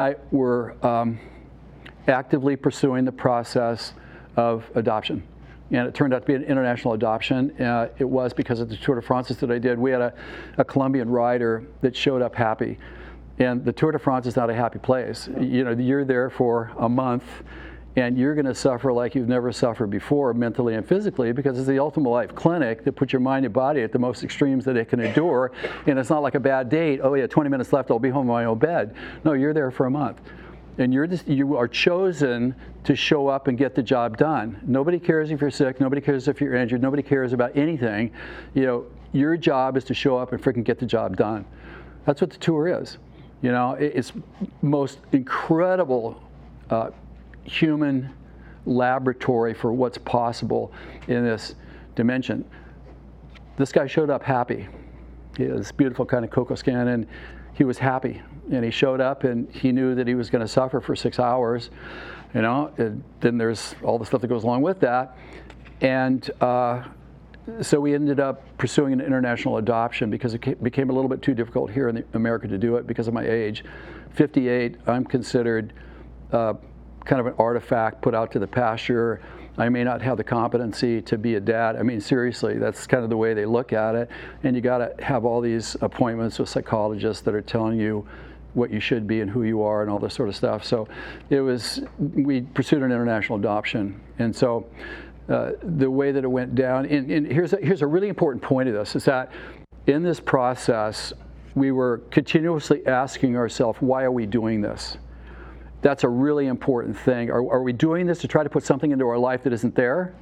I were actively pursuing the process of adoption. And it turned out to be an international adoption. It was because of the Tour de France that I did. We had a Colombian rider that showed up happy. And the Tour de France is not a happy place. You know, you're there for a month, and you're going to suffer like you've never suffered before, mentally and physically, because it's the ultimate life clinic that puts your mind and body at the most extremes that it can endure. And it's not like a bad date. Oh yeah, 20 minutes left, I'll be home in my own bed. No, you're there for a month. And you are chosen to show up and get the job done. Nobody cares if you're sick. Nobody cares if you're injured. Nobody cares about anything. You know, your job is to show up and freaking get the job done. That's what the tour is. You know, it's most incredible human laboratory for what's possible in this dimension. This guy showed up happy. He had this beautiful kind of cocoa skin, and he was happy. And he showed up, and he knew that he was going to suffer for 6 hours, you know, and then there's all the stuff that goes along with that. And so we ended up pursuing an international adoption because it became a little bit too difficult here in America to do it because of my age. 58, I'm considered kind of an artifact put out to the pasture. I may not have the competency to be a dad. I mean, seriously, that's kind of the way they look at it. And you got to have all these appointments with psychologists that are telling you what you should be and who you are and all this sort of stuff. So we pursued an international adoption. And so the way that it went down, and here's a really important point of this, is that in this process, we were continuously asking ourselves, why are we doing this? That's a really important thing. Are we doing this to try to put something into our life that isn't there?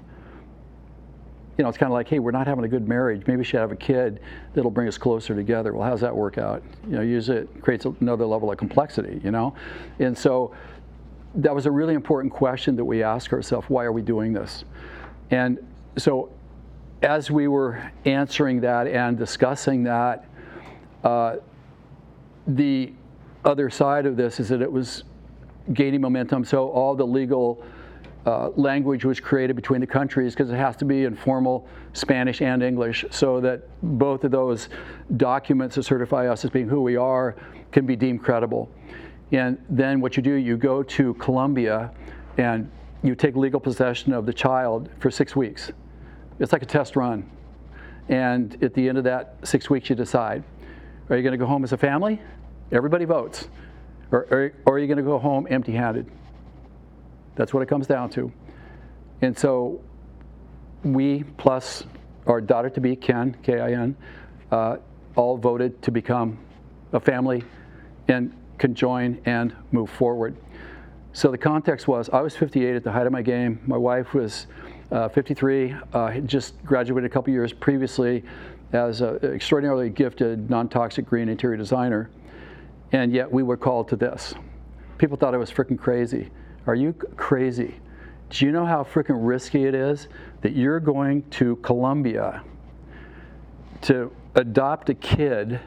You know, it's kind of like, hey, we're not having a good marriage. Maybe we should have a kid that'll bring us closer together. Well, how's that work out? You know, usually it creates another level of complexity, you know? And so that was a really important question that we asked ourselves, why are we doing this? And so as we were answering that and discussing that, the other side of this is that it was gaining momentum. So all the legal language was created between the countries, because it has to be in formal Spanish and English, so that both of those documents that certify us as being who we are can be deemed credible. And then what you do, you go to Colombia and you take legal possession of the child for 6 weeks. It's like a test run. And at the end of that 6 weeks, you decide, are you going to go home as a family? Everybody votes. Or are you going to go home empty-handed? That's what it comes down to. And so we, plus our daughter-to-be, Ken, K-I-N, all voted to become a family and can join and move forward. So the context was, I was 58 at the height of my game. My wife was 53, had just graduated a couple years previously as an extraordinarily gifted, non-toxic green interior designer. And yet we were called to this. People thought I was freaking crazy. Are you crazy? Do you know how freaking risky it is that you're going to Colombia to adopt a kid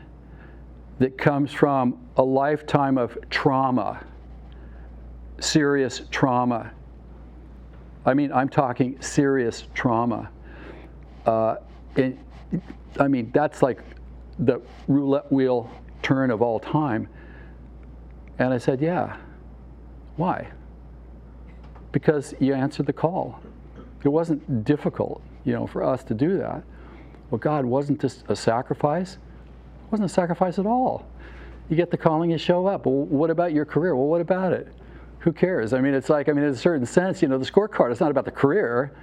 that comes from a lifetime of trauma, serious trauma? I mean, I'm talking serious trauma. And I mean, that's like the roulette wheel turn of all time. And I said, yeah. Why? Because you answered the call. It wasn't difficult, you know, for us to do that. Well, God, wasn't this a sacrifice? It wasn't a sacrifice at all. You get the calling, you show up. Well, what about your career? Well, what about it? Who cares? I mean, it's like, in a certain sense, you know, the scorecard is not about the career.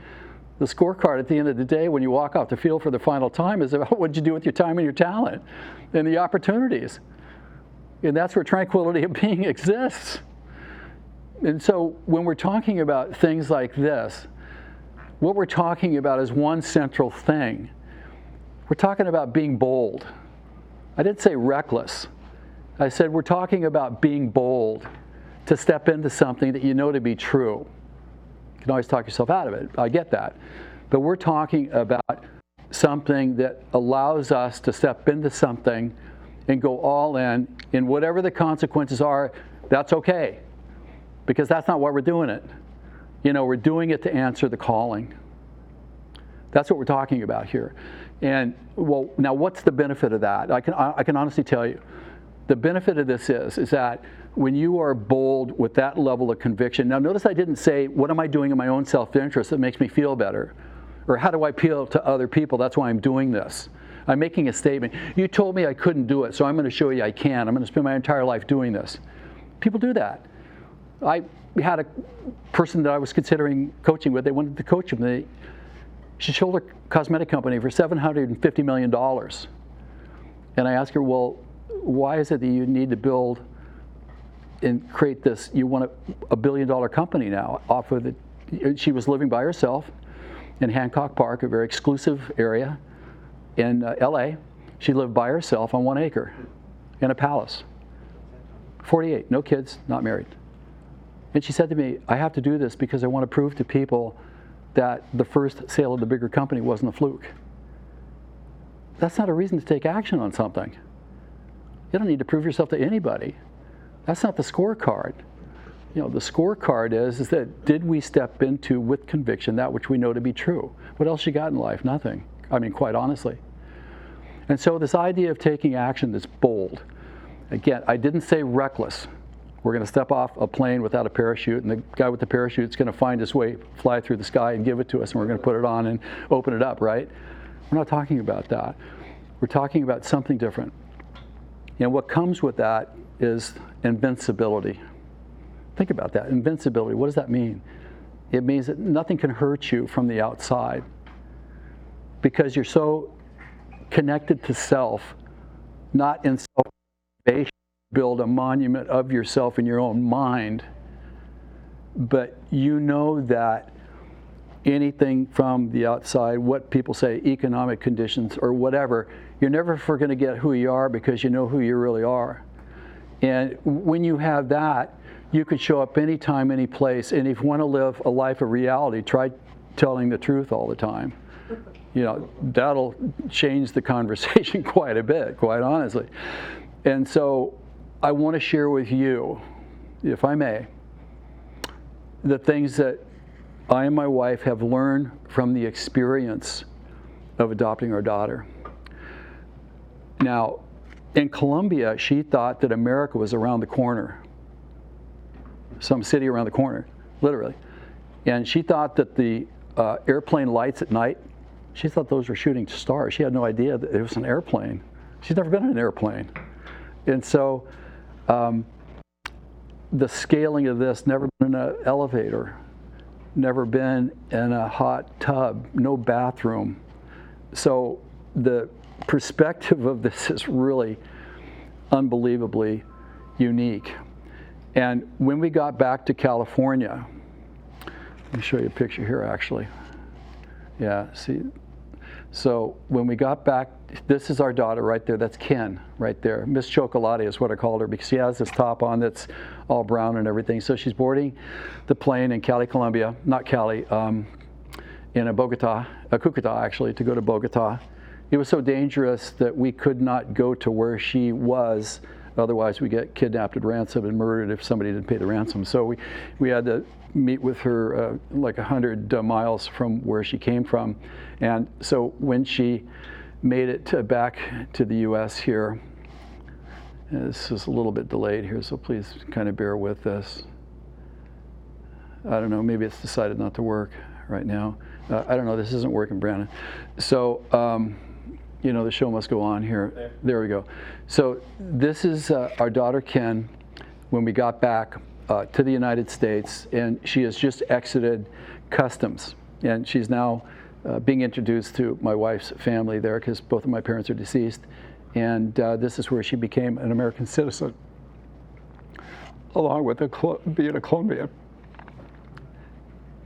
The scorecard at the end of the day, when you walk off the field for the final time, is about what you do with your time and your talent and the opportunities. And that's where tranquility of being exists. And so when we're talking about things like this, what we're talking about is one central thing. We're talking about being bold. I didn't say reckless. I said we're talking about being bold, to step into something that you know to be true. You can always talk yourself out of it. I get that. But we're talking about something that allows us to step into something and go all in, and whatever the consequences are, that's okay. Because that's not why we're doing it. You know, we're doing it to answer the calling. That's what we're talking about here. And, well, now what's the benefit of that? I can honestly tell you. The benefit of this is that when you are bold with that level of conviction, now notice I didn't say, what am I doing in my own self-interest that makes me feel better? Or how do I appeal to other people? That's why I'm doing this. I'm making a statement. You told me I couldn't do it, so I'm going to show you I can. I'm going to spend my entire life doing this. People do that. I had a person that I was considering coaching with. They wanted to coach him. She sold her cosmetic company for $750 million. And I asked her, well, why is it that you need to build and create this, you want a $1 billion company now off of it? She was living by herself in Hancock Park, a very exclusive area in LA. She lived by herself on 1 acre in a palace. 48, no kids, not married. And she said to me, I have to do this because I want to prove to people that the first sale of the bigger company wasn't a fluke. That's not a reason to take action on something. You don't need to prove yourself to anybody. That's not the scorecard. You know, the scorecard is that did we step into, with conviction, that which we know to be true? What else you got in life? Nothing. I mean, quite honestly. And so this idea of taking action that's bold, again, I didn't say reckless. We're going to step off a plane without a parachute, and the guy with the parachute is going to find his way, fly through the sky and give it to us, and we're going to put it on and open it up, right? We're not talking about that. We're talking about something different. And what comes with that is invincibility. Think about that, invincibility. What does that mean? It means that nothing can hurt you from the outside because you're so connected to self, not in self-motivation, build a monument of yourself in your own mind, but you know that anything from the outside, what people say, economic conditions or whatever, you're never going to get who you are because you know who you really are. And when you have that, you could show up anytime, any place, and if you want to live a life of reality, try telling the truth all the time. You know, that'll change the conversation quite a bit, quite honestly. And so I want to share with you, if I may, the things that I and my wife have learned from the experience of adopting our daughter. Now, in Colombia, she thought that America was around the corner. Some city around the corner, literally. And she thought that the airplane lights at night, she thought those were shooting stars. She had no idea that it was an airplane. She's never been in an airplane. And so the scaling of this, never been in an elevator, never been in a hot tub, no bathroom. So the perspective of this is really unbelievably unique. And when we got back to California, let me show you a picture here actually. Yeah, see. So when we got back, this is our daughter right there. That's Ken right there. Miss Chocolate is what I called her because she has this top on that's all brown and everything. So she's boarding the plane in Cali, Colombia, not Cali, in Cucuta actually, to go to Bogota. It was so dangerous that we could not go to where she was. Otherwise, we get kidnapped and ransomed and murdered if somebody didn't pay the ransom. So we had to meet with her like 100 miles from where she came from. And so when she made it back to the U.S. here, this is a little bit delayed here, so please kind of bear with this. I don't know, maybe it's decided not to work right now. I don't know, this isn't working, Brandon. So, you know, the show must go on here. There we go. So this is our daughter Ken when we got back to the United States, and she has just exited customs, and she's now being introduced to my wife's family there because both of my parents are deceased, and this is where she became an American citizen along with being a Colombian.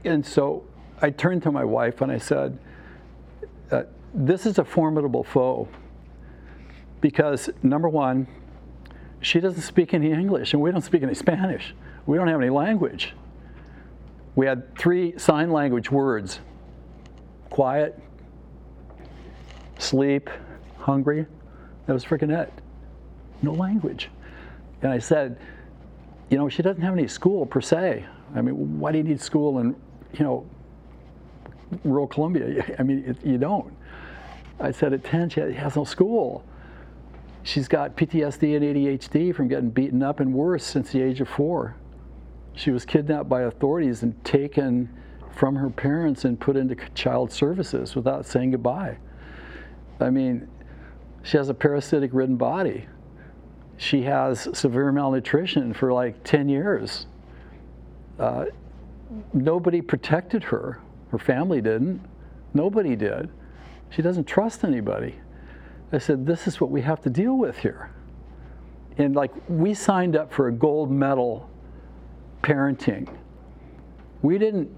And so I turned to my wife and I said, this is a formidable foe because, number one, she doesn't speak any English and we don't speak any Spanish. We don't have any language. We had 3 sign language words: quiet, sleep, hungry. That was freaking it. No language. And I said, you know, she doesn't have any school per se. I mean, why do you need school in, you know, rural Colombia? I mean, you don't. I said at 10, she has no school. She's got PTSD and ADHD from getting beaten up and worse since the age of 4. She was kidnapped by authorities and taken from her parents and put into child services without saying goodbye. I mean, she has a parasitic-ridden body. She has severe malnutrition for like 10 years. Nobody protected her. Her family didn't. Nobody did. She doesn't trust anybody. I said, this is what we have to deal with here. And like, we signed up for a gold medal parenting. We didn't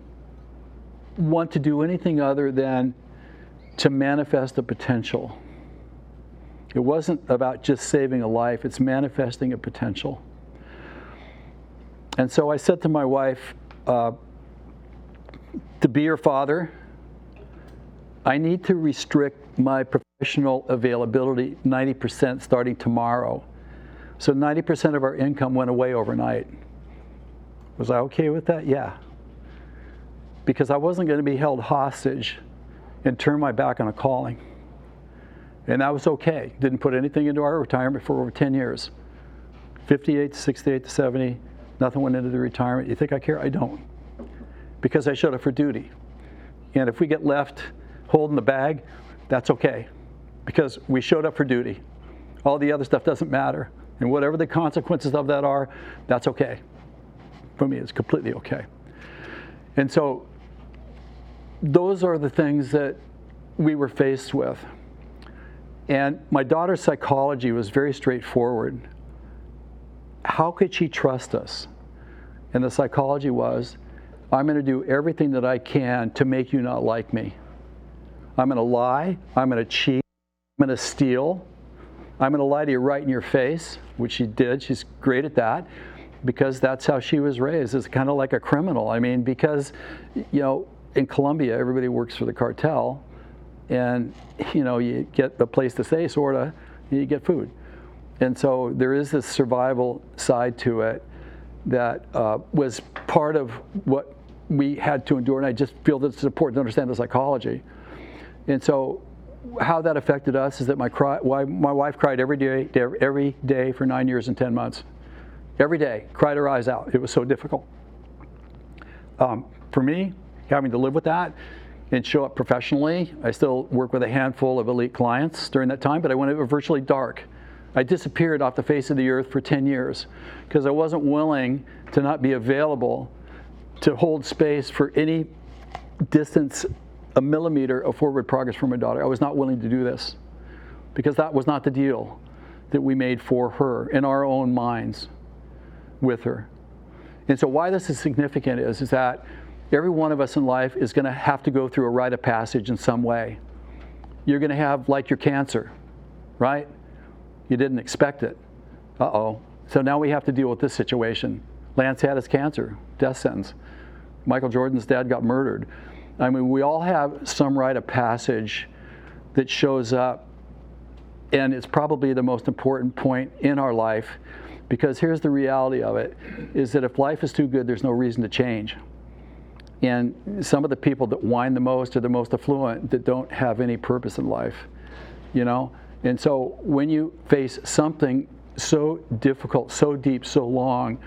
want to do anything other than to manifest a potential. It wasn't about just saving a life, it's manifesting a potential. And so I said to my wife, to be your father, I need to restrict my professional availability 90% starting tomorrow. So 90% of our income went away overnight. Was I okay with that? Yeah. Because I wasn't going to be held hostage and turn my back on a calling. And that was okay. Didn't put anything into our retirement for over 10 years. 58 to 68 to 70, nothing went into the retirement. You think I care? I don't. Because I showed up for duty. And if we get left holding the bag, that's okay. Because we showed up for duty. All the other stuff doesn't matter. And whatever the consequences of that are, that's okay. For me, it's completely okay. And so those are the things that we were faced with. And my daughter's psychology was very straightforward. How could she trust us? And the psychology was, I'm going to do everything that I can to make you not like me. I'm going to lie, I'm going to cheat, I'm going to steal, I'm going to lie to you right in your face, which she did. She's great at that, because that's how she was raised. It's kind of like a criminal. I mean, because, you know, in Colombia, everybody works for the cartel, and, you know, you get a place to stay, sort of, you get food. And so there is this survival side to it that was part of what we had to endure, and I just feel that it's important to understand the psychology. And so how that affected us is that my wife cried every day for 9 years and 10 months. Every day, cried her eyes out. It was so difficult. For me, having to live with that and show up professionally, I still work with a handful of elite clients during that time, but I went virtually dark. I disappeared off the face of the earth for 10 years because I wasn't willing to not be available to hold space for any distance, a millimeter of forward progress for my daughter. I was not willing to do this because that was not the deal that we made for her in our own minds with her. And so why this is significant is that every one of us in life is going to have to go through a rite of passage in some way. You're going to have, like, your cancer, right? You didn't expect it. Uh-oh. So now we have to deal with this situation. Lance had his cancer, death sentence. Michael Jordan's dad got murdered. I mean, we all have some rite of passage that shows up, and it's probably the most important point in our life, because here's the reality of it, is that if life is too good, there's no reason to change. And some of the people that whine the most are the most affluent, that don't have any purpose in life, you know? And so when you face something so difficult, so deep, so long,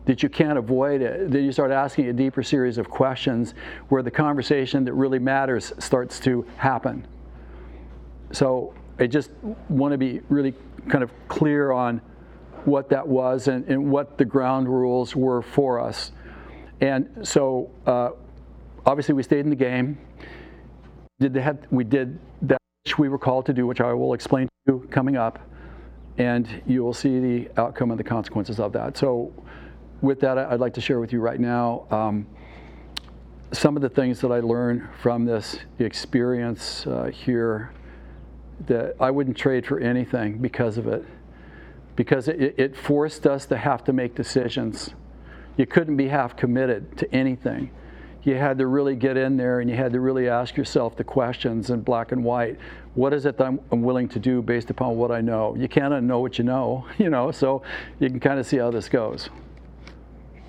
that you can't avoid it, then you start asking a deeper series of questions where the conversation that really matters starts to happen. So I just want to be really kind of clear on what that was and what the ground rules were for us. And so obviously we stayed in the game. We did that which we were called to do, which I will explain to you coming up, and you will see the outcome and the consequences of that. So with that, I'd like to share with you right now some of the things that I learned from this experience here that I wouldn't trade for anything because of it. Because it forced us to have to make decisions. You couldn't be half committed to anything. You had to really get in there, and you had to really ask yourself the questions in black and white. What is it that I'm willing to do based upon what I know? You can't unknow what you know, so you can kind of see how this goes.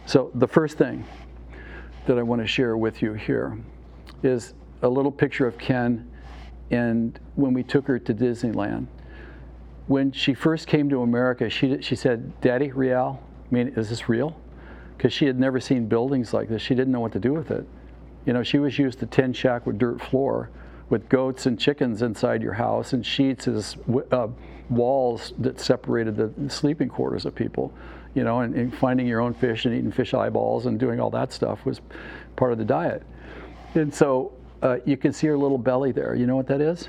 So the first thing that I want to share with you here is a little picture of Ken and when we took her to Disneyland. when she first came to America, she said, "Daddy, real? I mean, is this real?" Because she had never seen buildings like this. She didn't know what to do with it. You know, she was used to tin shack with dirt floor, with goats and chickens inside your house, and sheets as walls that separated the sleeping quarters of people. You know, and finding your own fish and eating fish eyeballs and doing all that stuff was part of the diet. And so you can see her little belly there. You know what that is?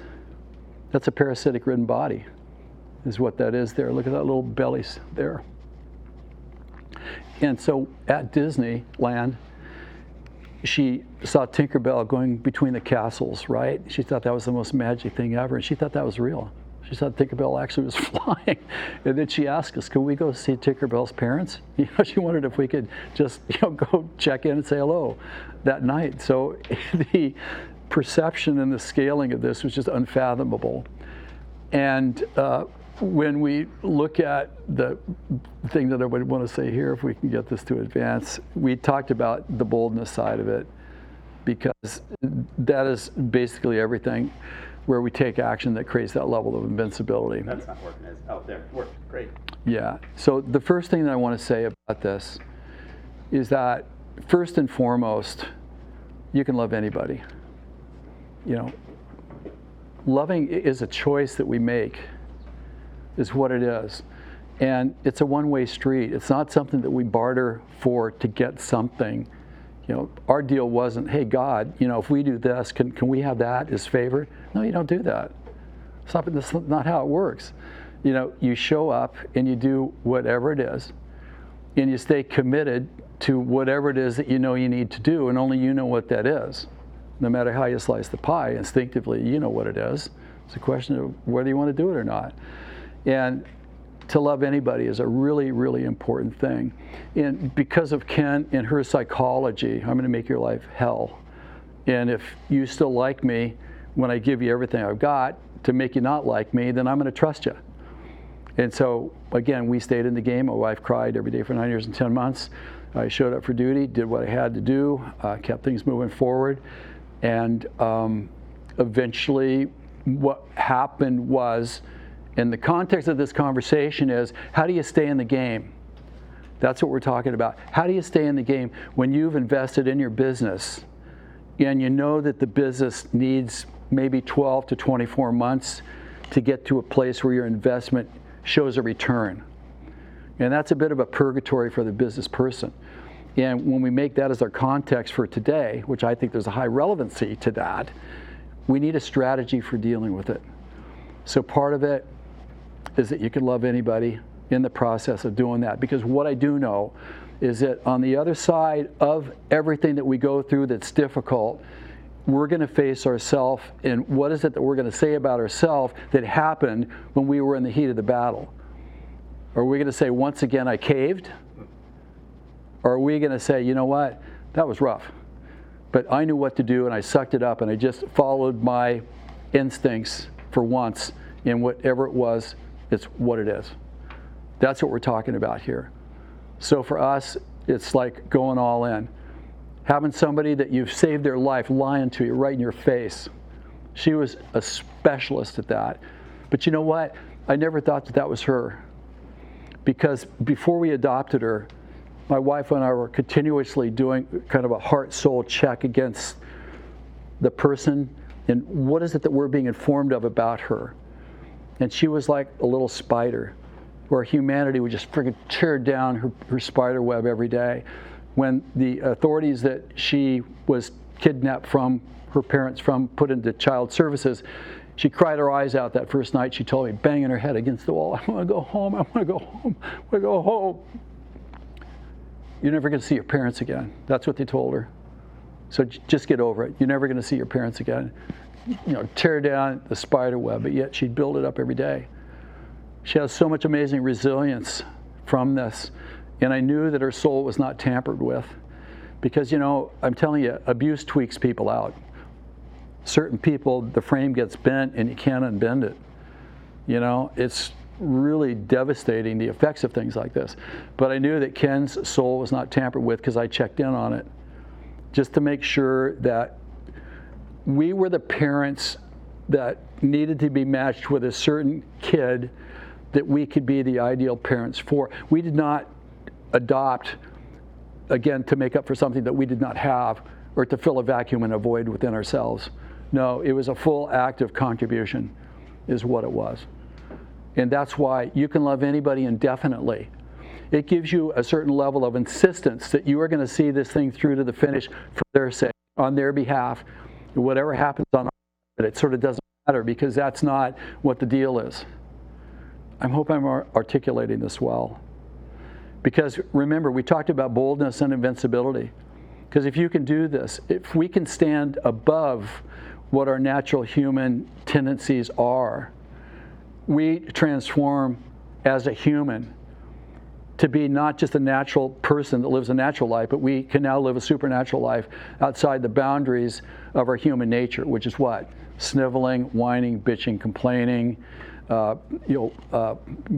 That's a parasitic-ridden body, is what that is there. Look at that little belly there. And so at Disneyland, she saw Tinkerbell going between the castles, right? She thought that was the most magic thing ever, and she thought that was real. She thought Tinkerbell actually was flying. And then she asked us, "Can we go see Tinkerbell's parents?" You know, she wondered if we could just, you know, go check in and say hello that night. So the perception and the scaling of this was just unfathomable. And when we look at the thing that I would want to say here, if we can get this to advance, we talked about the boldness side of it, because that is basically everything where we take action that creates that level of invincibility. That's not working as out there. Worked great. Yeah. So the first thing that I want to say about this is that first and foremost, you can love anybody. You know, loving is a choice that we make, is what it is. And it's a one-way street. It's not something that we barter for to get something. You know, our deal wasn't, "Hey, God, you know, if we do this, can we have that as favor?" No, you don't do that. That's not how it works. You know, you show up and you do whatever it is, and you stay committed to whatever it is that you know you need to do, and only you know what that is. No matter how you slice the pie, instinctively, you know what it is. It's a question of whether you want to do it or not. And to love anybody is a really, really important thing. And because of Ken and her psychology, I'm going to make your life hell. And if you still like me when I give you everything I've got to make you not like me, then I'm going to trust you. And so, again, we stayed in the game. My wife cried every day for 9 years and 10 months. I showed up for duty, did what I had to do, kept things moving forward. And eventually what happened was, in the context of this conversation, is how do you stay in the game? That's what we're talking about. How do you stay in the game when you've invested in your business and you know that the business needs maybe 12 to 24 months to get to a place where your investment shows a return? And that's a bit of a purgatory for the business person. And when we make that as our context for today, which I think there's a high relevancy to that, we need a strategy for dealing with it. So part of it is that you can love anybody in the process of doing that. Because what I do know is that on the other side of everything that we go through that's difficult, we're going to face ourselves, and what is it that we're going to say about ourselves that happened when we were in the heat of the battle? Are we going to say, once again, I caved? Or are we going to say, you know what, that was rough, but I knew what to do and I sucked it up and I just followed my instincts for once, and whatever it was, it's what it is. That's what we're talking about here. So for us, it's like going all in. Having somebody that you've saved their life lying to you right in your face. She was a specialist at that. But you know what? I never thought that that was her. Because before we adopted her, my wife and I were continuously doing kind of a heart-soul check against the person and what is it that we're being informed of about her. And she was like a little spider, where humanity would just freaking tear down her spider web every day. When the authorities that she was kidnapped from, her parents from, put into child services, she cried her eyes out that first night. She told me, banging her head against the wall, "I want to go home, I want to go home, I want to go home." You're never going to see your parents again. That's what they told her. So just get over it. You're never going to see your parents again. You know, tear down the spider web, but yet she'd build it up every day. She has so much amazing resilience from this. And I knew that her soul was not tampered with. Because, you know, I'm telling you, abuse tweaks people out. Certain people, the frame gets bent and you can't unbend it. You know, it's really devastating, the effects of things like this. But I knew that Ken's soul was not tampered with because I checked in on it, just to make sure that we were the parents that needed to be matched with a certain kid that we could be the ideal parents for. We did not adopt, again, to make up for something that we did not have or to fill a vacuum and a void within ourselves. No, it was a full active contribution is what it was. And that's why you can love anybody indefinitely. It gives you a certain level of insistence that you are going to see this thing through to the finish for their sake, on their behalf. Whatever happens on our side, it sort of doesn't matter, because that's not what the deal is. I hope I'm articulating this well. Because remember, we talked about boldness and invincibility. Because if you can do this, if we can stand above what our natural human tendencies are, we transform as a human to be not just a natural person that lives a natural life, but we can now live a supernatural life outside the boundaries of our human nature, which is what? Sniveling, whining, bitching, complaining,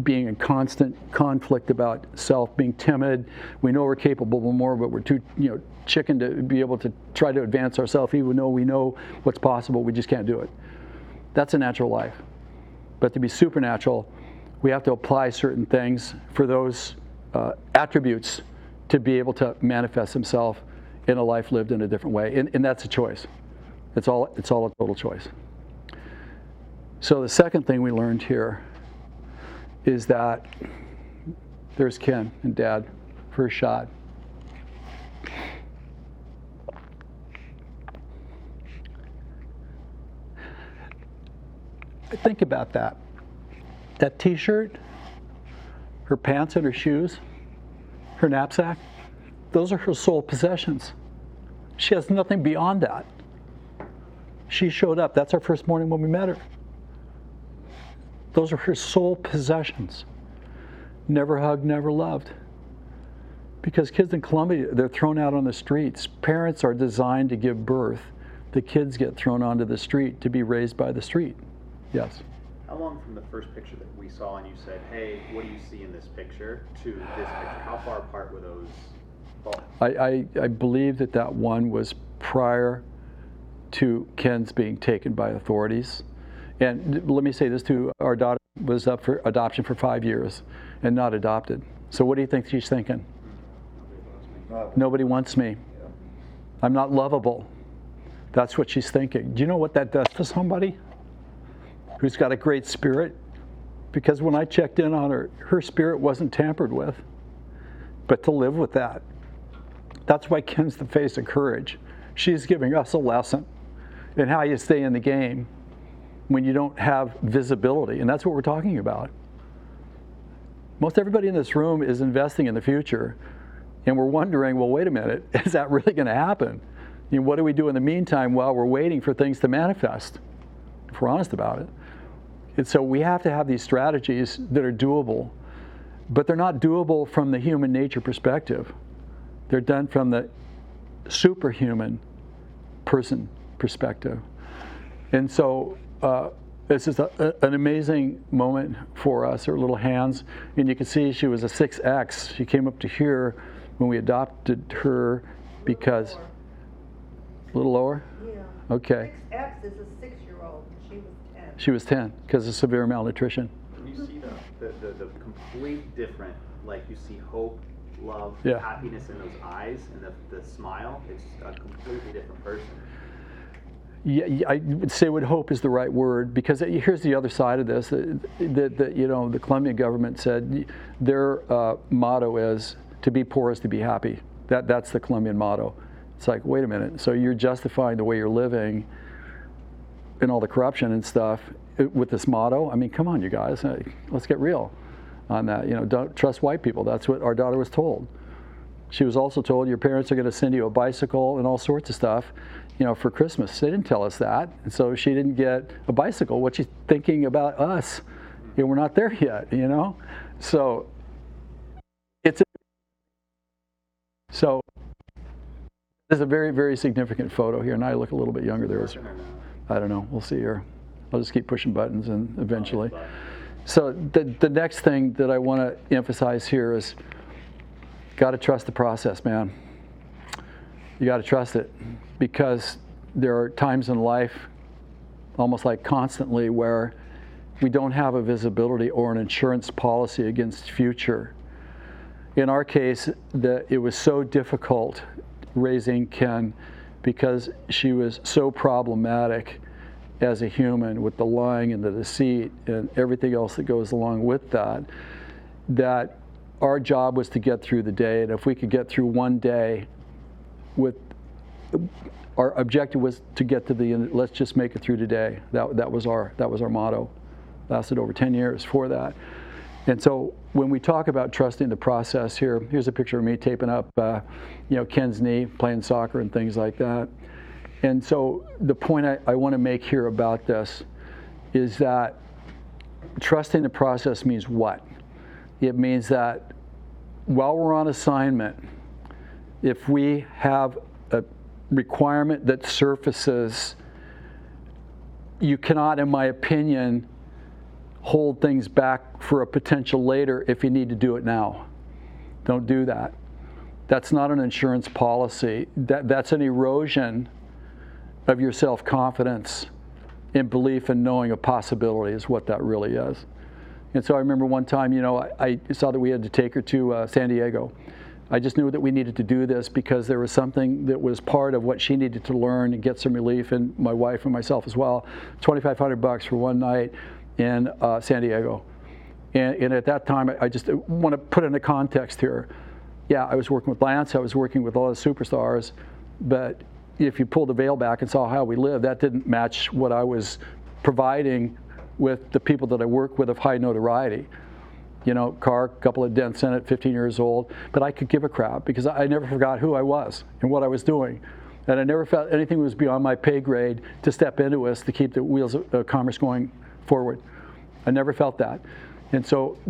being in constant conflict about self, being timid. We know we're capable of more, but we're too chicken to be able to try to advance ourselves, even though we know what's possible. We just can't do it. That's a natural life. But to be supernatural, we have to apply certain things for those attributes to be able to manifest himself in a life lived in a different way. And that's a choice. It's all a total choice. So the second thing we learned here is that there's Ken and Dad, first shot. Think about that. That t-shirt, her pants and her shoes, her knapsack, those are her sole possessions. She has nothing beyond that. She showed up. That's our first morning when we met her. Those are her sole possessions. Never hugged, never loved. Because kids in Colombia, they're thrown out on the streets. Parents are designed to give birth. The kids get thrown onto the street to be raised by the street. Yes? How long from the first picture that we saw and you said, hey, what do you see in this picture, to this picture? How far apart were those both? I believe that one was prior to Ken's being taken by authorities. And let me say this too, our daughter was up for adoption for 5 years and not adopted. So what do you think she's thinking? Nobody wants me. I'm not lovable. That's what she's thinking. Do you know what that does to somebody who's got a great spirit? Because when I checked in on her, her spirit wasn't tampered with. But to live with that, that's why Ken's the face of courage. She's giving us a lesson in how you stay in the game when you don't have visibility. And that's what we're talking about. Most everybody in this room is investing in the future. And we're wondering, well, wait a minute, is that really going to happen? What do we do in the meantime while we're waiting for things to manifest, if we're honest about it? And so we have to have these strategies that are doable, but they're not doable from the human nature perspective. They're done from the superhuman person perspective. And so this is an amazing moment for us, her little hands. And you can see she was a 6X. She came up to here when we adopted her because... A little lower? Yeah. Okay. 6X is a 6-year-old. She was 10. She was 10 because of severe malnutrition. Can you see the complete different, like you see hope, love, Yeah. happiness in those eyes, and the smile? It's a completely different person. Yeah, I would say what hope is the right word, because here's the other side of this. The Colombian government said their motto is to be poor is to be happy. That's the Colombian motto. It's like, wait a minute, so you're justifying the way you're living and all the corruption and stuff with this motto? I mean, come on, you guys, let's get real on that. Don't trust white people. That's what our daughter was told. She was also told your parents are going to send you a bicycle and all sorts of stuff, for Christmas. They didn't tell us that, and so she didn't get a bicycle. What's she thinking about us? We're not there yet, So there's a very, very significant photo here, and I look a little bit younger there. I don't know. We'll see here. I'll just keep pushing buttons, and eventually. So the next thing that I want to emphasize here is, got to trust the process, man. You got to trust it, because there are times in life, almost like constantly, where we don't have a visibility or an insurance policy against future. In our case, it was so difficult raising Ken because she was so problematic as a human with the lying and the deceit and everything else that goes along with that, that our job was to get through the day. And if we could get through one day with, our objective was to get to the end, let's just make it through today. That was our motto. Lasted over 10 years for that. And so when we talk about trusting the process here's a picture of me taping up, Ken's knee, playing soccer and things like that. And so the point I want to make here about this is that trusting the process means what? It means that while we're on assignment, if we have a requirement that surfaces, you cannot, in my opinion, hold things back for a potential later if you need to do it now. Don't do that. That's not an insurance policy. That's an erosion of your self-confidence and belief in knowing a possibility is what that really is. And so I remember one time, I saw that we had to take her to San Diego. I just knew that we needed to do this because there was something that was part of what she needed to learn and get some relief, and my wife and myself as well. $2,500 for one night in San Diego. And at that time, I just want to put into context here. Yeah, I was working with Lance, I was working with all the superstars, but if you pull the veil back and saw how we lived, that didn't match what I was providing with the people that I work with of high notoriety. Car, couple of dents in it, 15 years old, but I could give a crap because I never forgot who I was and what I was doing. And I never felt anything was beyond my pay grade to step into us to keep the wheels of commerce going forward. I never felt that. And so